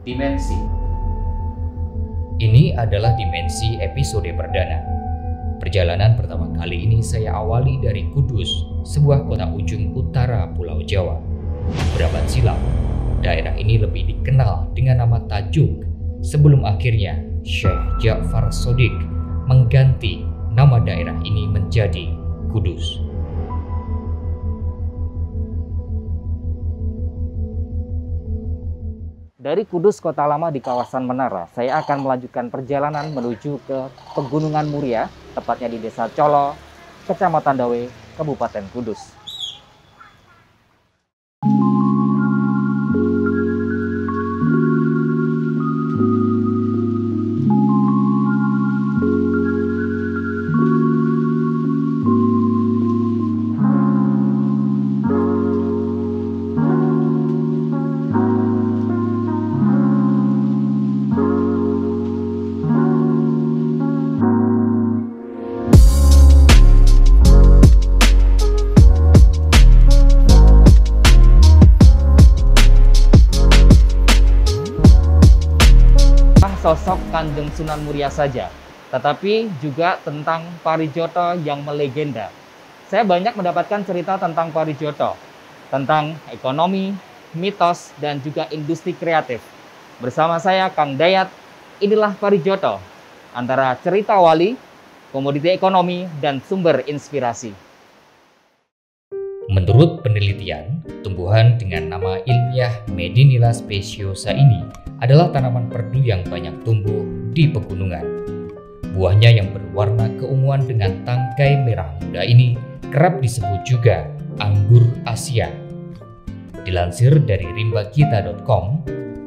Dimensi. Ini adalah Dimensi episode perdana. Perjalanan pertama kali ini saya awali dari Kudus, sebuah kota ujung utara Pulau Jawa. Berabad silam, daerah ini lebih dikenal dengan nama Tajuk sebelum akhirnya Syekh Ja'far Shodiq mengganti nama daerah ini menjadi Kudus. Dari Kudus, kota lama di kawasan Menara, saya akan melanjutkan perjalanan menuju ke Pegunungan Muria, tepatnya di Desa Colo, Kecamatan Dawe, Kabupaten Kudus. Sosok Kanjeng Sunan Muria saja, tetapi juga tentang Parijoto yang melegenda. Saya banyak mendapatkan cerita tentang Parijoto, tentang ekonomi, mitos, dan juga industri kreatif. Bersama saya, Kang Dayat, inilah Parijoto, antara cerita wali, komoditi ekonomi, dan sumber inspirasi. Menurut penelitian, tumbuhan dengan nama ilmiah Medinilla speciosa ini adalah tanaman perdu yang banyak tumbuh di pegunungan. Buahnya yang berwarna keunguan dengan tangkai merah muda ini kerap disebut juga anggur Asia. Dilansir dari rimbakita.com,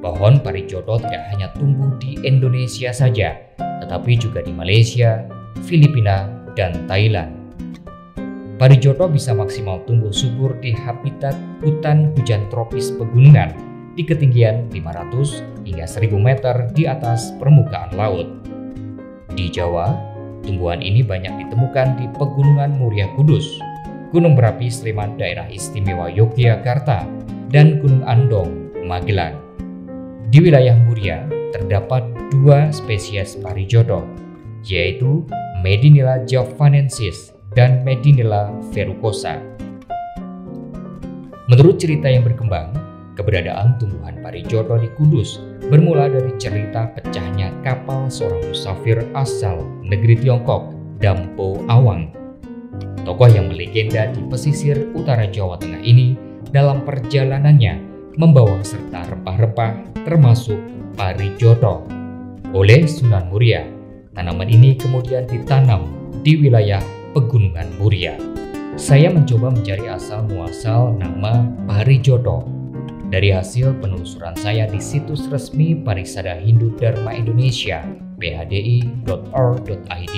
pohon Parijoto tidak hanya tumbuh di Indonesia saja, tetapi juga di Malaysia, Filipina, dan Thailand. Parijoto bisa maksimal tumbuh subur di habitat hutan hujan tropis pegunungan di ketinggian 500 hingga 1000 meter di atas permukaan laut. Di Jawa, tumbuhan ini banyak ditemukan di Pegunungan Muria Kudus, Gunung Merapi Sleman Daerah Istimewa Yogyakarta, dan Gunung Andong, Magelang. Di wilayah Muria terdapat 2 spesies Parijoto, yaitu Medinilla javanensis dan Medinilla verrucosa. Menurut cerita yang berkembang, keberadaan tumbuhan Parijoto di Kudus bermula dari cerita pecahnya kapal seorang musafir asal negeri Tiongkok, Dampo Awang. Tokoh yang melegenda di pesisir utara Jawa Tengah ini dalam perjalanannya membawa serta rempah-rempah termasuk Parijoto. Oleh Sunan Muria, tanaman ini kemudian ditanam di wilayah Pegunungan Muria. Saya mencoba mencari asal-muasal nama Parijoto. Dari hasil penelusuran saya di situs resmi Parisada Hindu Dharma Indonesia phdi.org.id,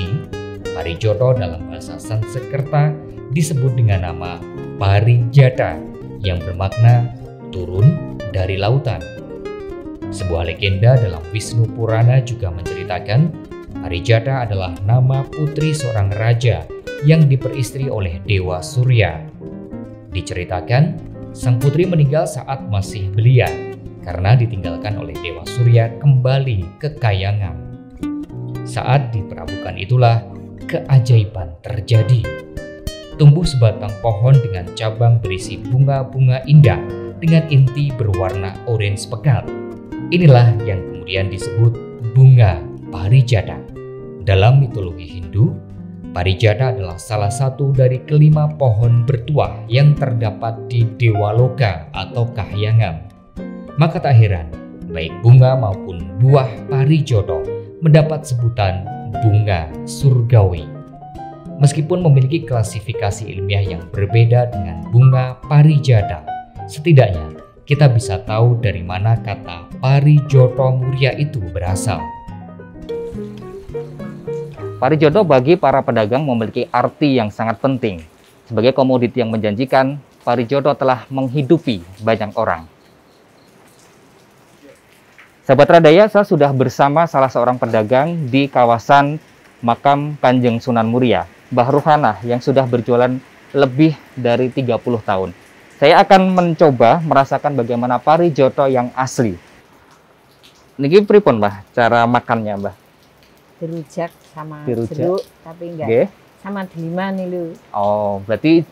Parijoto dalam bahasa Sanskerta disebut dengan nama Parijata yang bermakna turun dari lautan. Sebuah legenda dalam Wisnu Purana juga menceritakan Parijata adalah nama putri seorang raja yang diperistri oleh Dewa Surya. Diceritakan, sang putri meninggal saat masih belia karena ditinggalkan oleh Dewa Surya kembali ke Kayangan. Saat diperabukan itulah keajaiban terjadi. Tumbuh sebatang pohon dengan cabang berisi bunga-bunga indah dengan inti berwarna orange pekat. Inilah yang kemudian disebut bunga Parijata. Dalam mitologi Hindu, Parijata adalah salah satu dari kelima pohon bertuah yang terdapat di Dewaloka atau Kahyangan. Maka tak heran, baik bunga maupun buah Parijoto mendapat sebutan bunga surgawi. Meskipun memiliki klasifikasi ilmiah yang berbeda dengan bunga Parijata, setidaknya kita bisa tahu dari mana kata Parijoto Muria itu berasal. Parijoto bagi para pedagang memiliki arti yang sangat penting. Sebagai komoditi yang menjanjikan, Parijoto telah menghidupi banyak orang. Sahabat Radaya, saya sudah bersama salah seorang pedagang di kawasan makam Kanjeng Sunan Muria, Mbah Ruhanah, yang sudah berjualan lebih dari 30 tahun. Saya akan mencoba merasakan bagaimana Parijoto yang asli. niki pripun, Mbah? Cara makannya, Mbah? Dirujak sama Dirujak. jeruk, tapi enggak Nggih. sama delima nih lu. Oh, berarti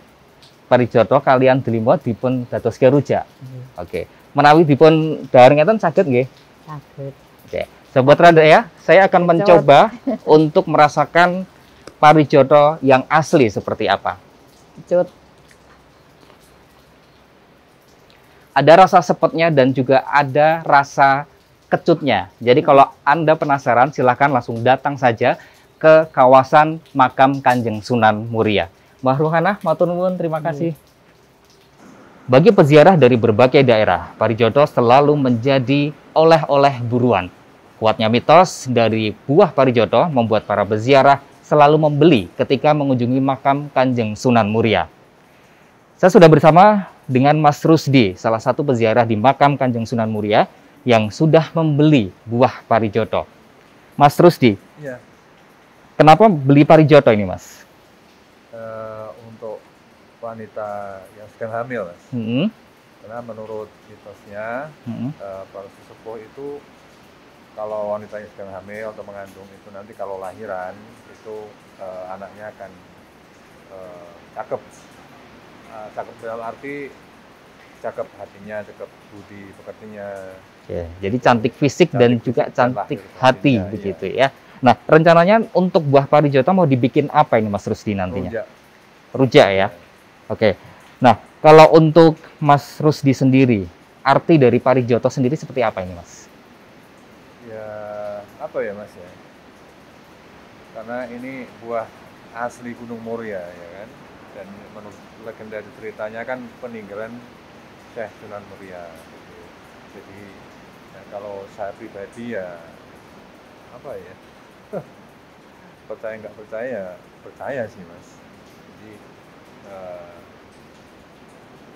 parijoto kalian delima dipun dadoske rujak. Oke. Menawi dipun dahar ngeten saged nggih? Saged. Oke. Sobat Radaya, saya akan Cocok. mencoba untuk merasakan parijoto yang asli seperti apa. Cut. Ada rasa sepetnya dan juga ada rasa kecutnya. Jadi kalau Anda penasaran, silahkan langsung datang saja ke kawasan makam Kanjeng Sunan Muria. Mbah Ruhana, matur nuwun, terima kasih. Bagi peziarah dari berbagai daerah, parijoto selalu menjadi oleh-oleh buruan. Kuatnya mitos dari buah parijoto membuat para peziarah selalu membeli ketika mengunjungi makam Kanjeng Sunan Muria. Saya sudah bersama dengan Mas Rusdi, salah satu peziarah di makam Kanjeng Sunan Muria yang sudah membeli buah parijoto. Mas Rusdi, Iya, kenapa beli parijoto ini, Mas? untuk wanita yang sedang hamil, Mas. Karena menurut mitosnya, para sesepuh itu kalau wanita yang sedang hamil atau mengandung itu nanti kalau lahiran itu anaknya akan cakep. Cakep dalam arti cakep hatinya, cakep budi pekertinya. Ya, jadi cantik fisik dan Cantik juga fisik dan cantik lahir hati batinnya, begitu ya. Nah, rencananya untuk buah parijoto mau dibikin apa ini, Mas Rusdi nantinya? Rujak. Rujak ya. Oke. Nah, kalau untuk Mas Rusdi sendiri, arti dari parijoto sendiri seperti apa ini, Mas? Ya, apa ya, Mas ya? Karena ini buah asli Gunung Muria, ya kan? Dan menurut legenda ceritanya kan peninggalan Syekh Sunan Muria. Gitu. Jadi ya, kalau saya pribadi ya apa ya? Percaya nggak percaya, percaya sih, Mas. Jadi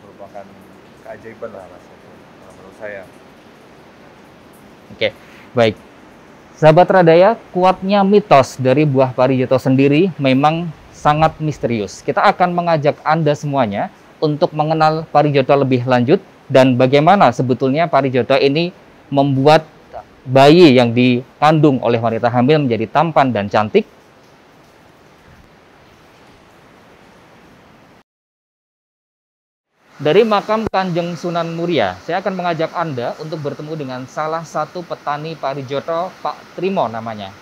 merupakan keajaiban lah, Mas. Menurut saya. Oke, baik. Sahabat Radaya, kuatnya mitos dari buah parijoto sendiri memang sangat misterius. Kita akan mengajak Anda semuanya untuk mengenal parijoto lebih lanjut dan bagaimana sebetulnya parijoto ini membuat bayi yang dikandung oleh wanita hamil menjadi tampan dan cantik. Dari makam Kanjeng Sunan Muria, saya akan mengajak Anda untuk bertemu dengan salah satu petani parijoto, Pak Trimo namanya.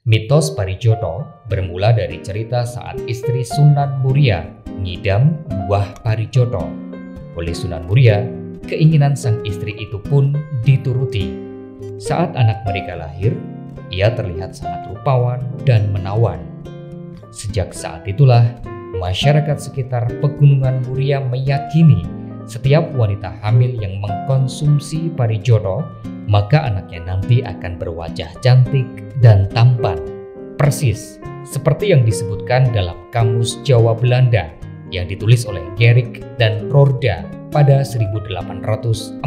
Mitos parijoto bermula dari cerita saat istri Sunan Muria ngidam buah parijoto. Oleh Sunan Muria, keinginan sang istri itu pun dituruti. Saat anak mereka lahir, ia terlihat sangat rupawan dan menawan. Sejak saat itulah, masyarakat sekitar Pegunungan Muria meyakini setiap wanita hamil yang mengkonsumsi parijoto, maka anaknya nanti akan berwajah cantik dan tampan. Persis seperti yang disebutkan dalam Kamus Jawa Belanda yang ditulis oleh Gericke dan Roorda pada 1847.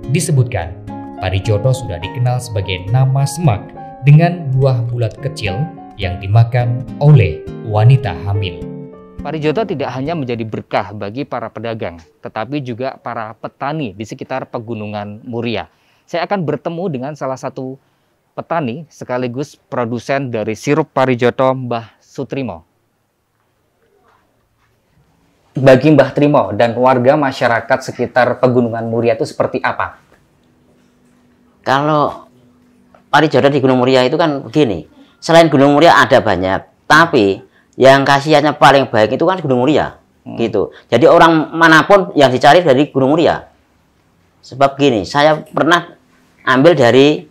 Disebutkan, parijoto sudah dikenal sebagai nama semak dengan buah bulat kecil yang dimakan oleh wanita hamil. Parijoto tidak hanya menjadi berkah bagi para pedagang, tetapi juga para petani di sekitar Pegunungan Muria. Saya akan bertemu dengan salah satu petani sekaligus produsen dari sirup parijoto, Mbah Sutrimo. Bagi Mbah Trimo dan warga masyarakat sekitar Pegunungan Muria itu seperti apa? Kalau parijoto di Gunung Muria itu kan begini, selain Gunung Muria ada banyak, tapi yang khasiatnya paling baik itu kan Gunung Muria, gitu. Jadi orang manapun yang dicari dari Gunung Muria. Sebab gini, saya pernah ambil dari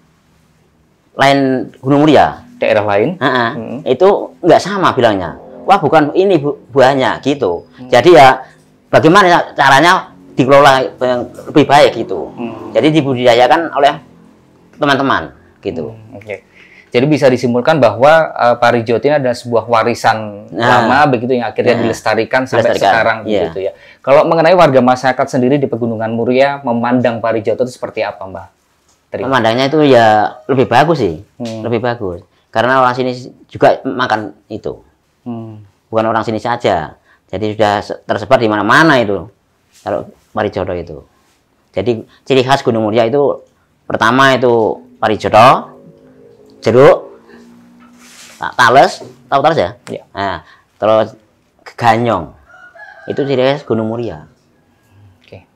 lain Gunung Muria, Daerah lain? itu nggak sama bilangnya. Wah, bukan ini buahnya, gitu. Jadi ya, bagaimana caranya dikelola yang lebih baik gitu. Jadi dibudidayakan oleh teman-teman, gitu. Oke. Jadi bisa disimpulkan bahwa parijoto ini adalah sebuah warisan lama begitu yang akhirnya dilestarikan sampai sekarang begitu ya. Kalau mengenai warga masyarakat sendiri di Pegunungan Muria memandang parijoto itu seperti apa, Mbah? Memandangnya itu ya lebih bagus sih, lebih bagus. Karena orang sini juga makan itu, bukan orang sini saja. Jadi sudah tersebar di mana-mana itu kalau parijoto itu. Jadi ciri khas Gunung Muria itu pertama itu parijoto, jeruk, tales, tahu tales ya? Iya. Nah, terus ganyong. Itu ciri khas Gunung Muria. Oke.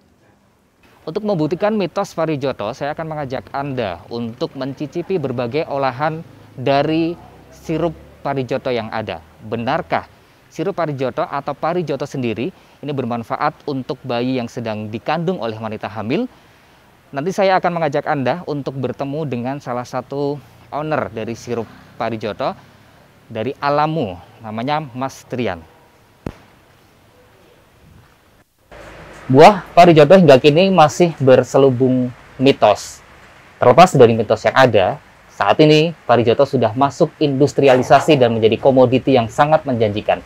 Untuk membuktikan mitos parijoto, saya akan mengajak Anda untuk mencicipi berbagai olahan dari sirup parijoto yang ada. Benarkah sirup parijoto atau parijoto sendiri ini bermanfaat untuk bayi yang sedang dikandung oleh wanita hamil? Nanti saya akan mengajak Anda untuk bertemu dengan salah satu owner dari sirup parijoto dari Alamu, namanya Mas Trian. Buah parijoto hingga kini masih berselubung mitos. Terlepas dari mitos yang ada, saat ini parijoto sudah masuk industrialisasi dan menjadi komoditi yang sangat menjanjikan.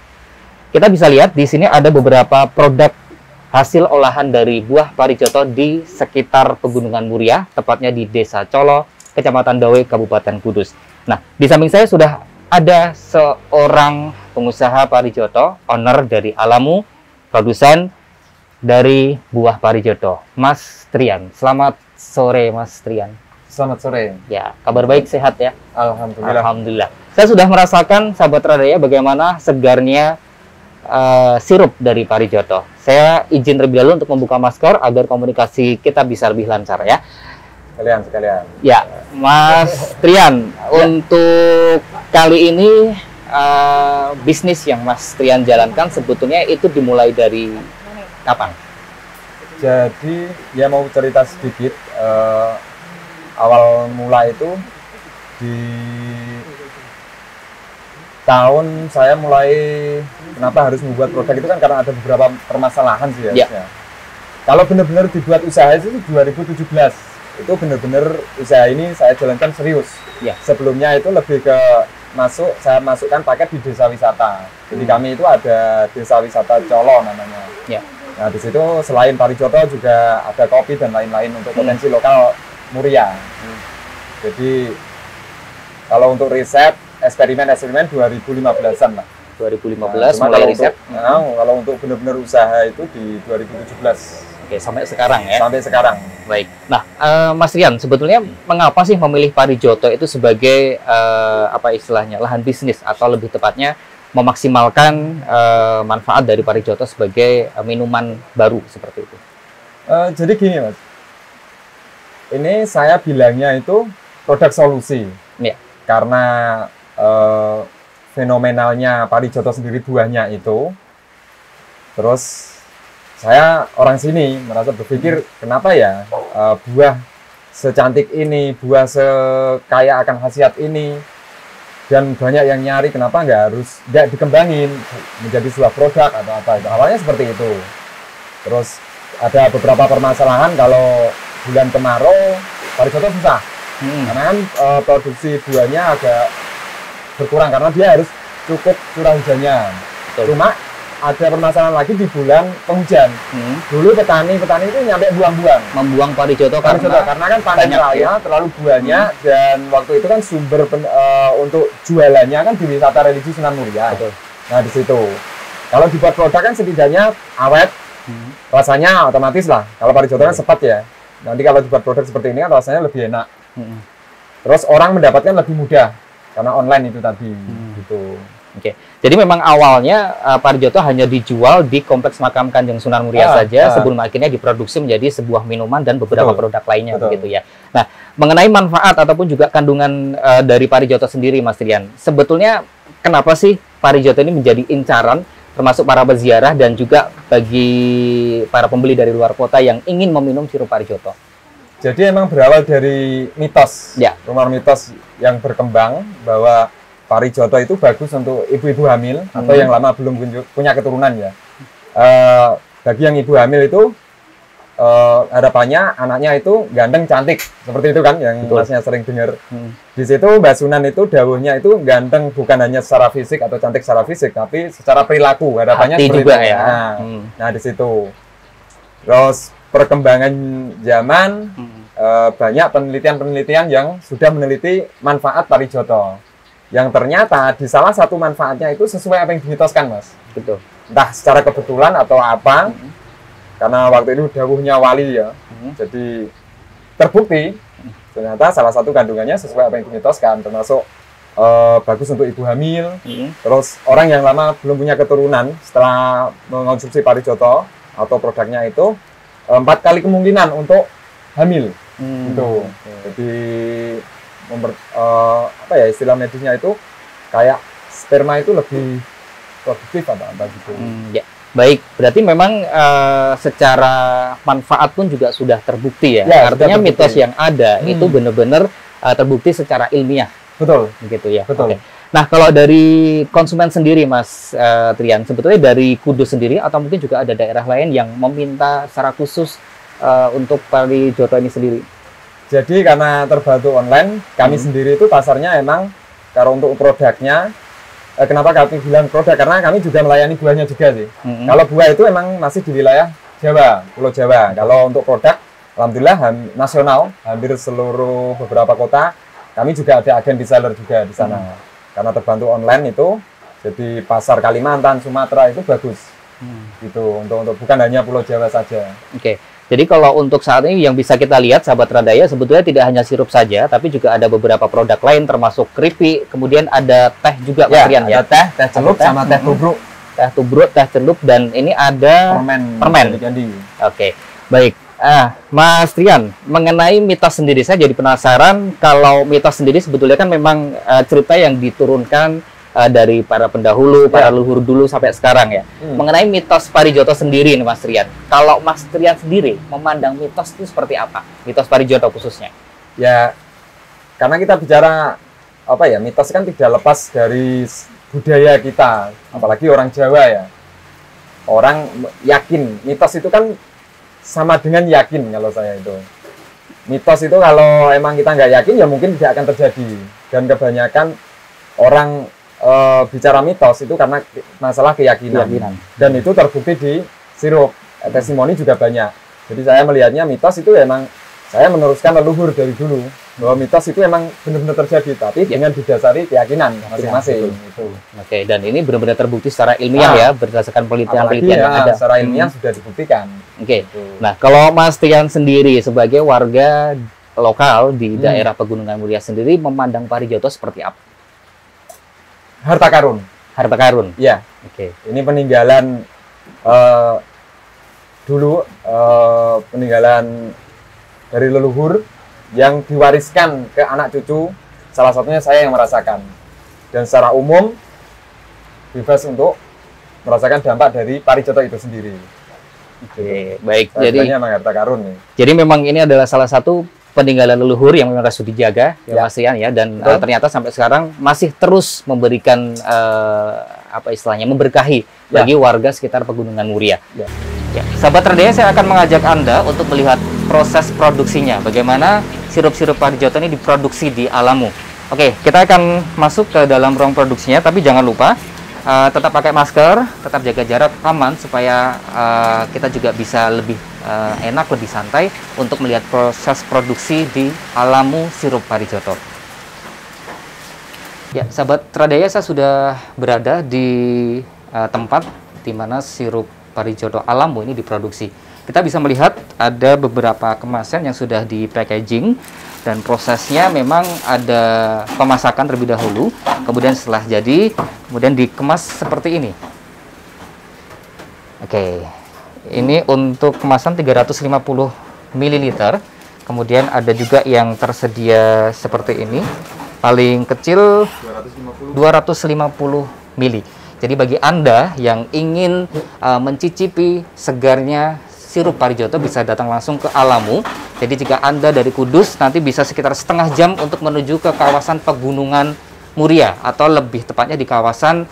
Kita bisa lihat di sini ada beberapa produk hasil olahan dari buah parijoto di sekitar Pegunungan Muria, tepatnya di Desa Colo, Kecamatan Dawe, Kabupaten Kudus. Nah, di samping saya sudah ada seorang pengusaha parijoto, owner dari Alamu, produsen dari buah parijoto, Mas Trian. Selamat sore, Mas Trian. Selamat sore. Ya, kabar baik, sehat ya? Alhamdulillah. Alhamdulillah. Saya sudah merasakan, sahabat Radaya, bagaimana segarnya sirup dari parijoto. Saya izin terlebih dahulu untuk membuka masker agar komunikasi kita bisa lebih lancar ya. Sekalian. Ya, Mas Trian, untuk kali ini bisnis yang Mas Trian jalankan sebetulnya itu dimulai dari kapan? Jadi ya mau cerita sedikit, awal mula itu di tahun saya mulai kenapa harus membuat produk itu kan karena ada beberapa permasalahan sih ya. Kalau benar-benar dibuat usaha itu 2017 itu benar-benar usaha ini saya jalankan serius. Ya. Sebelumnya itu lebih ke saya masukkan paket di desa wisata. Jadi kami itu ada desa wisata Colo namanya. Ya. Nah di situ selain parijoto juga ada kopi dan lain-lain untuk potensi lokal Muria. Jadi kalau untuk riset eksperimen 2015-an lah. 2015 Nah, mulai riset. Kalau untuk benar-benar usaha itu di 2017. Oke, sampai sekarang ya. Sampai sekarang. Baik. Nah, Mas Rian, sebetulnya mengapa sih memilih parijoto itu sebagai apa istilahnya lahan bisnis atau lebih tepatnya memaksimalkan manfaat dari parijoto sebagai minuman baru seperti itu? Jadi gini Mas, ini saya bilangnya itu produk solusi. Ya. Karena fenomenalnya parijoto sendiri buahnya itu, terus saya orang sini merasa berpikir kenapa ya buah secantik ini, buah sekaya akan khasiat ini, dan banyak yang nyari, kenapa nggak dikembangin menjadi sebuah produk atau apa itu. Awalnya seperti itu. Terus ada beberapa permasalahan kalau bulan kemarau parijoto susah. Karena kan produksi buahnya agak berkurang karena dia harus cukup curah hujannya. Cuma ada permasalahan lagi di bulan penghujan. Dulu petani itu nyampe membuang parijoto karena kan panen raya terlalu buahnya, dan waktu itu kan sumber untuk jualannya kan di wisata religi Sunan Muria. Nah di situ kalau dibuat produk kan setidaknya awet, rasanya otomatis lah. Kalau parijoto kan sepet ya. Nanti kalau dibuat produk seperti ini kan rasanya lebih enak. Terus orang mendapatkan lebih mudah karena online itu tadi gitu. Oke. Jadi memang awalnya parijoto hanya dijual di Kompleks Makam Kanjeng Sunan Muria saja sebelum akhirnya diproduksi menjadi sebuah minuman dan beberapa produk lainnya begitu ya. Nah, mengenai manfaat ataupun juga kandungan dari parijoto sendiri Mas Trian, sebetulnya kenapa sih parijoto ini menjadi incaran termasuk para peziarah dan juga bagi para pembeli dari luar kota yang ingin meminum sirup parijoto? Jadi emang berawal dari mitos, rumor mitos yang berkembang bahwa parijoto itu bagus untuk ibu-ibu hamil atau yang lama belum punya keturunan ya. Bagi yang ibu hamil itu harapannya anaknya itu ganteng cantik, seperti itu kan yang masnya sering dengar. Di situ Mbak Sunan itu dawuhnya itu ganteng bukan hanya secara fisik atau cantik secara fisik, tapi secara perilaku harapannya hati seperti juga itu. Ya. Nah di situ. Terus perkembangan zaman banyak penelitian-penelitian yang sudah meneliti manfaat parijoto. Yang ternyata di salah satu manfaatnya itu sesuai apa yang dimitoskan Mas. Betul. Entah secara kebetulan atau apa, karena waktu itu dawuhnya wali ya, jadi terbukti ternyata salah satu kandungannya sesuai apa yang dimitoskan, termasuk bagus untuk ibu hamil. Terus orang yang lama belum punya keturunan setelah mengonsumsi parijoto atau produknya itu 4 kali kemungkinan untuk hamil. Gitu. Jadi apa ya istilah medisnya itu kayak sperma itu lebih produktif apa gitu. Ya. Baik, berarti memang secara manfaat pun juga sudah terbukti ya. Ya, artinya terbukti. mitos yang ada itu benar-benar terbukti secara ilmiah. Betul. Begitu ya. Betul. Oke. Nah, kalau dari konsumen sendiri Mas Trian, sebetulnya dari Kudus sendiri atau mungkin juga ada daerah lain yang meminta secara khusus untuk parijoto ini sendiri? Jadi karena terbantu online, kami sendiri itu pasarnya emang kalau untuk produknya, kenapa kami bilang produk? Karena kami juga melayani buahnya juga sih. Kalau buah itu emang masih di wilayah Jawa, Pulau Jawa. Kalau untuk produk, alhamdulillah nasional, hampir seluruh beberapa kota, kami juga ada agen reseller juga di sana. Karena terbantu online itu, jadi pasar Kalimantan, Sumatera itu bagus. Gitu, untuk bukan hanya Pulau Jawa saja. Oke. Jadi kalau untuk saat ini yang bisa kita lihat sahabat Radaya sebetulnya tidak hanya sirup saja, tapi juga ada beberapa produk lain termasuk keripik, kemudian ada teh juga Mas Trian ya. Ada teh celup sama teh tubruk. Teh tubruk, teh celup, dan ini ada permen. Oke, baik. Mas Trian, mengenai mitos sendiri saya jadi penasaran. Kalau mitos sendiri sebetulnya kan memang cerita yang diturunkan dari para pendahulu, para leluhur dulu sampai sekarang ya. Mengenai mitos parijoto sendiri nih Mas Trian. Kalau Mas Trian sendiri memandang mitos itu seperti apa? Mitos parijoto khususnya. Ya, karena kita bicara apa ya, mitos kan tidak lepas dari budaya kita, apalagi orang Jawa ya. Orang yakin, mitos itu kan sama dengan yakin kalau saya itu. Mitos itu kalau emang kita nggak yakin ya mungkin tidak akan terjadi. Dan kebanyakan orang bicara mitos itu karena masalah keyakinan. Dan itu terbukti di sirup. Testimoni juga banyak. Jadi saya melihatnya mitos itu emang saya meneruskan leluhur dari dulu bahwa mitos itu emang benar-benar terjadi, tapi dengan didasari keyakinan masing-masing. Oke, dan ini benar-benar terbukti secara ilmiah ya berdasarkan penelitian-penelitian yang ada. Secara ilmiah sudah dibuktikan. Oke. Nah, kalau Mas Trian sendiri sebagai warga lokal di daerah Pegunungan Muria sendiri memandang parijoto seperti apa? Harta karun. Harta karun. Ya. Oke. Ini peninggalan dulu peninggalan dari leluhur yang diwariskan ke anak cucu. Salah satunya saya yang merasakan. Dan secara umum bebas untuk merasakan dampak dari parijoto itu sendiri. Oke, baik. Jadi harta karun nih. Jadi memang ini adalah salah satu peninggalan leluhur yang memang harus dijaga ya Mas Trian ya, dan ternyata sampai sekarang masih terus memberikan apa istilahnya memberkahi bagi warga sekitar Pegunungan Muria. Ya, sahabat Radaya, saya akan mengajak Anda untuk melihat proses produksinya, bagaimana sirup-sirup parijoto ini diproduksi di Alamu. Oke, kita akan masuk ke dalam ruang produksinya, tapi jangan lupa tetap pakai masker, tetap jaga jarak aman supaya kita juga bisa lebih enak, lebih santai untuk melihat proses produksi di Alamu sirup parijoto. Ya, sahabat Radaya, saya sudah berada di tempat di mana sirup parijoto Alamu ini diproduksi. Kita bisa melihat ada beberapa kemasan yang sudah di packaging, dan prosesnya memang ada pemasakan terlebih dahulu, kemudian setelah jadi kemudian dikemas seperti ini. Oke, ini untuk kemasan 350 ml, kemudian ada juga yang tersedia seperti ini, paling kecil 250 ml. Jadi bagi Anda yang ingin mencicipi segarnya sirup parijoto bisa datang langsung ke Alamu. Jadi jika Anda dari Kudus nanti bisa sekitar setengah jam untuk menuju ke kawasan Pegunungan Muria, atau lebih tepatnya di kawasan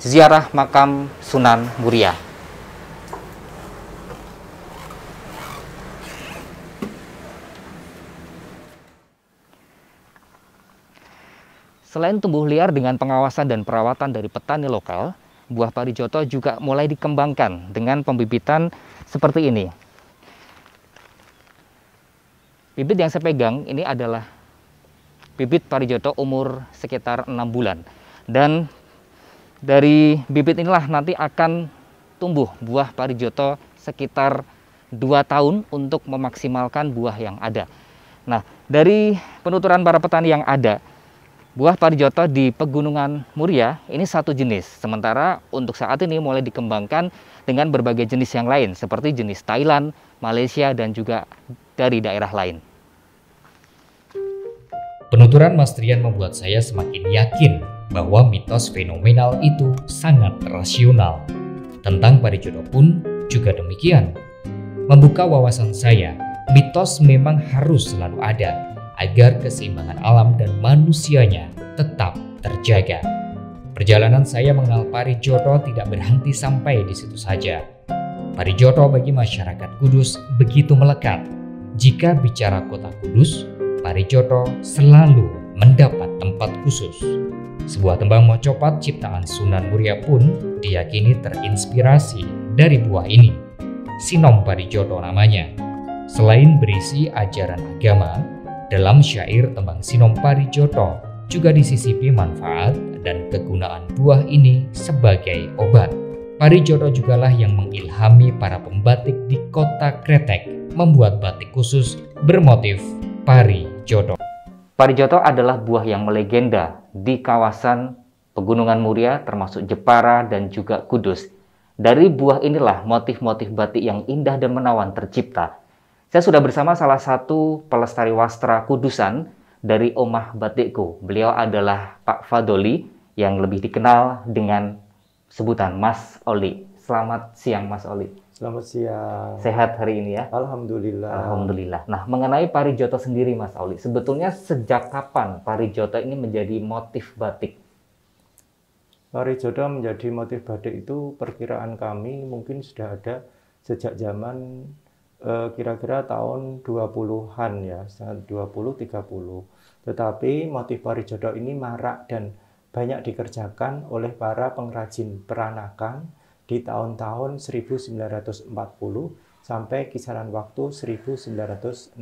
ziarah makam Sunan Muria. Selain tumbuh liar dengan pengawasan dan perawatan dari petani lokal, buah parijoto juga mulai dikembangkan dengan pembibitan seperti ini. Bibit yang saya pegang ini adalah bibit parijoto umur sekitar 6 bulan. Dan dari bibit inilah nanti akan tumbuh buah parijoto sekitar 2 tahun untuk memaksimalkan buah yang ada. Nah, dari penuturan para petani yang ada, buah parijoto di Pegunungan Muria ini satu jenis. Sementara untuk saat ini mulai dikembangkan dengan berbagai jenis yang lain, seperti jenis Thailand, Malaysia, dan juga dari daerah lain. Penuturan Mas Trian membuat saya semakin yakin bahwa mitos fenomenal itu sangat rasional. Tentang parijoto pun juga demikian. Membuka wawasan saya, mitos memang harus selalu ada agar keseimbangan alam dan manusianya tetap terjaga. Perjalanan saya mengenal parijoto tidak berhenti sampai di situ saja. Parijoto bagi masyarakat Kudus begitu melekat. Jika bicara kota Kudus, parijoto selalu mendapat tempat khusus. Sebuah tembang mocopat ciptaan Sunan Muria pun diyakini terinspirasi dari buah ini. Sinom Parijoto namanya. Selain berisi ajaran agama, dalam syair tembang Sinom Parijoto juga disisipi manfaat dan kegunaan buah ini sebagai obat. Parijoto jugalah yang mengilhami para pembatik di kota Kretek membuat batik khusus bermotif parijoto. Parijoto adalah buah yang melegenda di kawasan Pegunungan Muria termasuk Jepara dan juga Kudus. Dari buah inilah motif-motif batik yang indah dan menawan tercipta. Saya sudah bersama salah satu pelestari wastra Kudusan dari Omah Batikku. Beliau adalah Pak Fadoli yang lebih dikenal dengan sebutan Mas Oli. Selamat siang Mas Oli. Selamat siang. Sehat hari ini ya? Alhamdulillah. Alhamdulillah. Nah, mengenai parijoto sendiri Mas Oli, sebetulnya sejak kapan parijoto ini menjadi motif batik? Parijoto menjadi motif batik itu perkiraan kami mungkin sudah ada sejak zaman kira-kira tahun 20-an ya, 20-30. Tetapi motif parijoto ini marak dan banyak dikerjakan oleh para pengrajin peranakan di tahun-tahun 1940 sampai kisaran waktu 1960.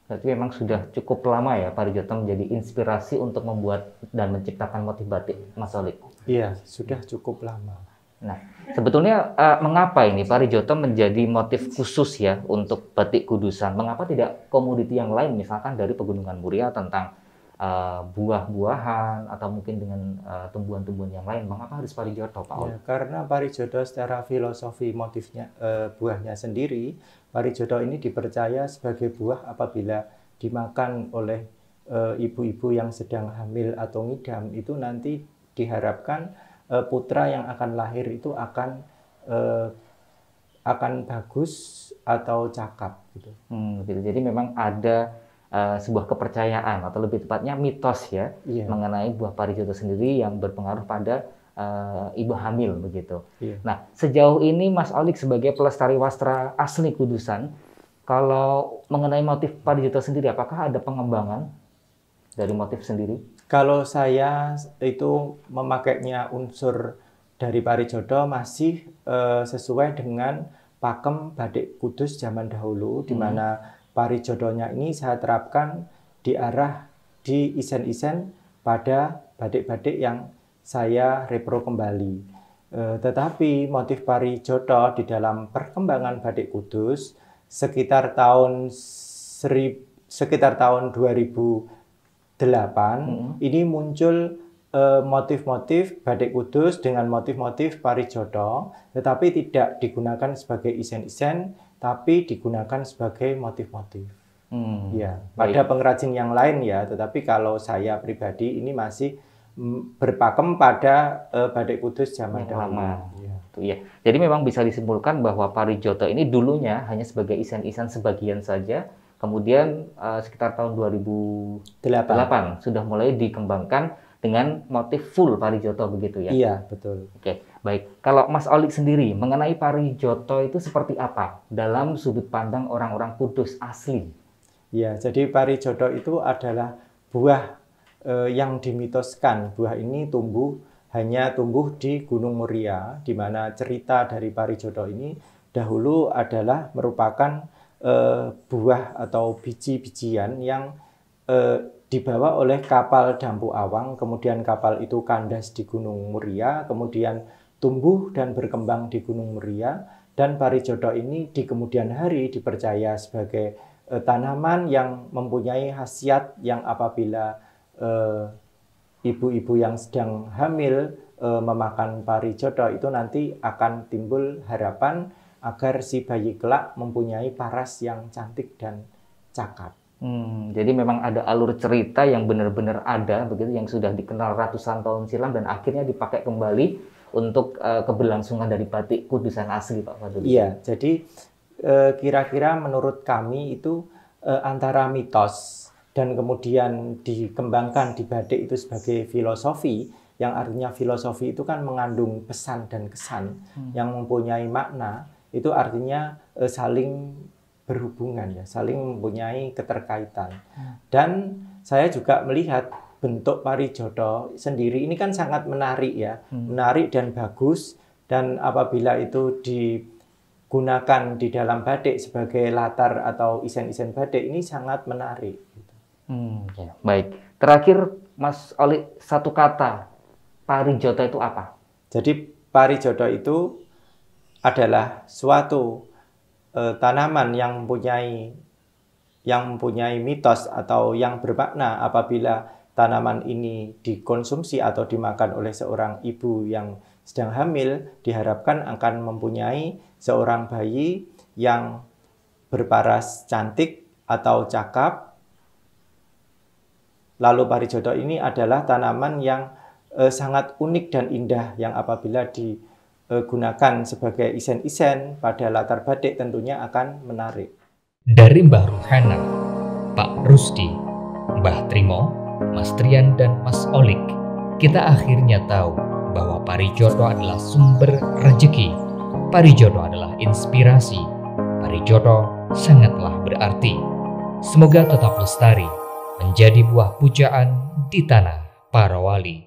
Berarti memang sudah cukup lama ya parijoto menjadi inspirasi untuk membuat dan menciptakan motif batik, Mas Oli? Iya, sudah cukup lama. Nah, sebetulnya mengapa ini parijoto menjadi motif khusus ya untuk batik Kudusan? Mengapa tidak komoditi yang lain, misalkan dari Pegunungan Muria tentang buah-buahan atau mungkin dengan tumbuhan-tumbuhan yang lain? Mengapa harus parijoto, Pak Oli? Ya, karena parijoto secara filosofi motifnya buahnya sendiri, parijoto ini dipercaya sebagai buah apabila dimakan oleh ibu-ibu yang sedang hamil atau ngidam, itu nanti diharapkan putra yang akan lahir itu akan bagus atau cakap gitu. Gitu. Jadi memang ada sebuah kepercayaan atau lebih tepatnya mitos ya, mengenai buah parijoto sendiri yang berpengaruh pada ibu hamil begitu. Nah, sejauh ini Mas Oli sebagai pelestari wastra asli Kudusan, kalau mengenai motif parijoto sendiri, apakah ada pengembangan dari motif sendiri? Kalau saya itu memakainya unsur dari parijoto masih sesuai dengan pakem batik Kudus zaman dahulu, di mana parijotonya ini saya terapkan diarah di isen-isen pada batik-batik yang saya repro kembali. Tetapi motif parijoto di dalam perkembangan batik Kudus sekitar tahun 2008 ini muncul motif-motif batik Kudus dengan motif-motif parijoto, tetapi tidak digunakan sebagai isen-isen, tapi digunakan sebagai motif-motif. Ya, pada pengrajin yang lain ya, tetapi kalau saya pribadi ini masih berpakem pada batik Kudus zaman dahulu. Ya. Jadi memang bisa disimpulkan bahwa parijoto ini dulunya hanya sebagai isen-isen sebagian saja. Kemudian sekitar tahun 2008 sudah mulai dikembangkan dengan motif full parijoto begitu ya? Iya, betul. Oke, baik. Kalau Mas Oli sendiri mengenai parijoto itu seperti apa dalam sudut pandang orang-orang Kudus asli? Ya, jadi parijoto itu adalah buah yang dimitoskan. Buah ini hanya tumbuh di Gunung Muria, di mana cerita dari parijoto ini dahulu adalah merupakan buah atau biji-bijian yang dibawa oleh kapal Dampu Awang, kemudian kapal itu kandas di Gunung Muria, kemudian tumbuh dan berkembang di Gunung Muria, dan parijoto ini di kemudian hari dipercaya sebagai tanaman yang mempunyai khasiat yang apabila ibu-ibu yang sedang hamil memakan parijoto itu nanti akan timbul harapan agar si bayi kelak mempunyai paras yang cantik dan cakap. Jadi memang ada alur cerita yang benar-benar ada begitu, yang sudah dikenal ratusan tahun silam dan akhirnya dipakai kembali untuk keberlangsungan dari batik kudusan asli, Pak Fadul. Iya, jadi kira-kira menurut kami itu antara mitos dan kemudian dikembangkan di batik itu sebagai filosofi, yang artinya filosofi itu kan mengandung pesan dan kesan yang mempunyai makna, itu artinya saling berhubungan ya, saling mempunyai keterkaitan. Dan saya juga melihat bentuk parijoto sendiri ini kan sangat menarik ya, menarik dan bagus, dan apabila itu digunakan di dalam batik sebagai latar atau isen-isen batik ini sangat menarik. Ya, baik. Terakhir Mas Oli, satu kata, parijoto itu apa? Jadi parijoto itu adalah suatu tanaman yang mempunyai mitos atau yang bermakna apabila tanaman ini dikonsumsi atau dimakan oleh seorang ibu yang sedang hamil, diharapkan akan mempunyai seorang bayi yang berparas cantik atau cakap. Lalu parijoto ini adalah tanaman yang sangat unik dan indah yang apabila digunakan sebagai isen-isen pada latar batik tentunya akan menarik. Dari Mbah Ruhana, Pak Rusdi, Mbah Trimo, Mas Trian, dan Mas Olik, kita akhirnya tahu bahwa parijoto adalah sumber rezeki. Parijoto adalah inspirasi. Parijoto sangatlah berarti. Semoga tetap lestari menjadi buah pujaan di tanah para wali.